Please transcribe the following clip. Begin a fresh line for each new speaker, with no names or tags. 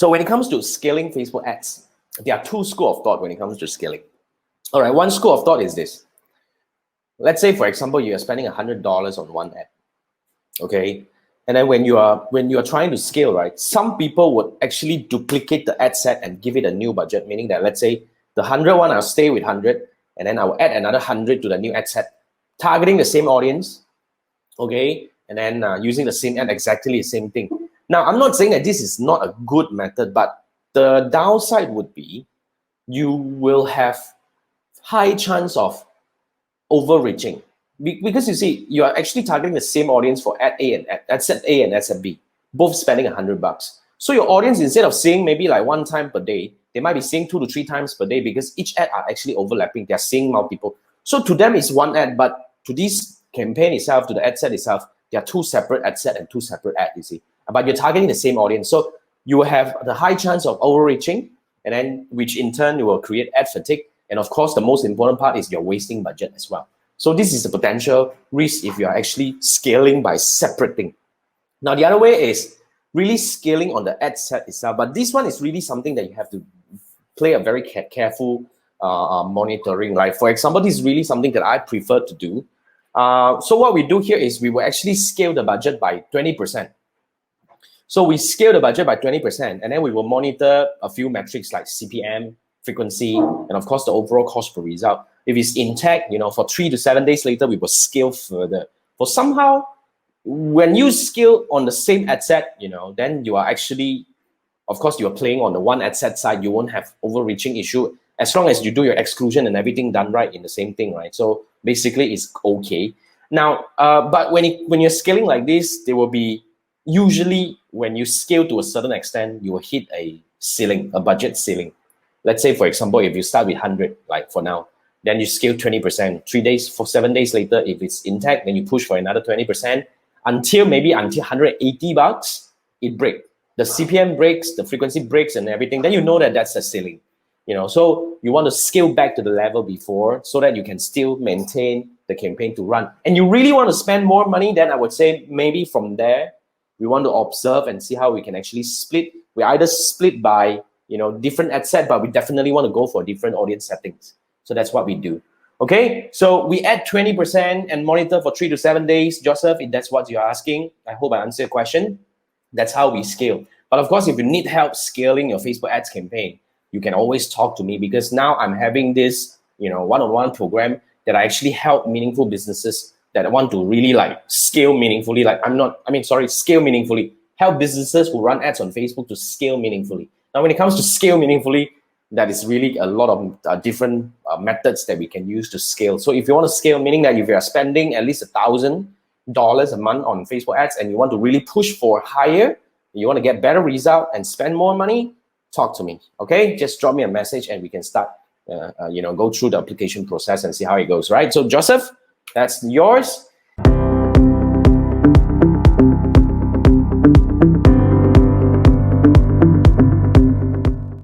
So when it comes to scaling Facebook ads, there are two schools of thought when it comes to scaling. All right, one school of thought is this. Let's say, for example, you are spending $100 on one ad, okay? And then when you are trying to scale, right, some people would actually duplicate the ad set and give it a new budget, meaning that let's say the 100 one, I'll stay with 100, and then I will add another 100 to the new ad set, targeting the same audience, okay? And then using the same ad, exactly the same thing. Now, I'm not saying that this is not a good method, but the downside would be you will have high chance of overreaching. Because you see, you are actually targeting the same audience for ad A and ad set A and ad set B, both spending $100. So your audience, instead of seeing maybe like one time per day, they might be seeing 2 to 3 times per day because each ad are actually overlapping. They're seeing multiple. So to them, it's one ad, but to this campaign itself, to the ad set itself, there are 2 separate ad set and 2 separate ads, you see. But you're targeting the same audience. So you will have the high chance of overreaching, and then which in turn you will create ad fatigue. And of course, the most important part is you're wasting budget as well. So this is the potential risk if you are actually scaling by separating. Now, the other way is really scaling on the ad set itself. But this one is really something that you have to play a very careful monitoring, right? For example, this is really something that I prefer to do. So what we do here is we will actually scale the budget by 20%. So we scale the budget by 20%, and then we will monitor a few metrics like CPM, frequency, and of course the overall cost per result. If it's intact, for 3 to 7 days later, we will scale further. For somehow, when you scale on the same ad set, then you are actually, of course, you are playing on the one ad set side. You won't have overreaching issue as long as you do your exclusion and everything done right in the same thing, right? So basically, it's okay. Now, but when you're scaling like this, there will be usually when you scale to a certain extent, you will hit a ceiling, a budget ceiling. Let's say, for example, if you start with 100, like for now, then you scale 20%, 3 days, for 7 days later, if it's intact, then you push for another 20% until $180, it breaks. The CPM breaks, the frequency breaks and everything, then you know that that's the ceiling. So you want to scale back to the level before so that you can still maintain the campaign to run. And you really want to spend more money, then I would say maybe from there, we want to observe and see how we can actually split. We either split by different ad set, but we definitely want to go for different audience settings. So that's what we do. Okay, so we add 20% and monitor for 3 to 7 days. Joseph, if that's what you're asking, I hope I answered your question. That's how we scale. But of course, if you need help scaling your Facebook ads campaign, you can always talk to me, because now I'm having this one-on-one program that I actually help meaningful businesses that want to really scale meaningfully. Scale meaningfully. Help businesses who run ads on Facebook to scale meaningfully. Now, when it comes to scale meaningfully, that is really a lot of different methods that we can use to scale. So if you want to scale, meaning that if you are spending at least $1,000 a month on Facebook ads and you want to really push for higher, you want to get better result and spend more money, talk to me, okay? Just drop me a message and we can start, go through the application process and see how it goes, right? So Joseph, that's yours.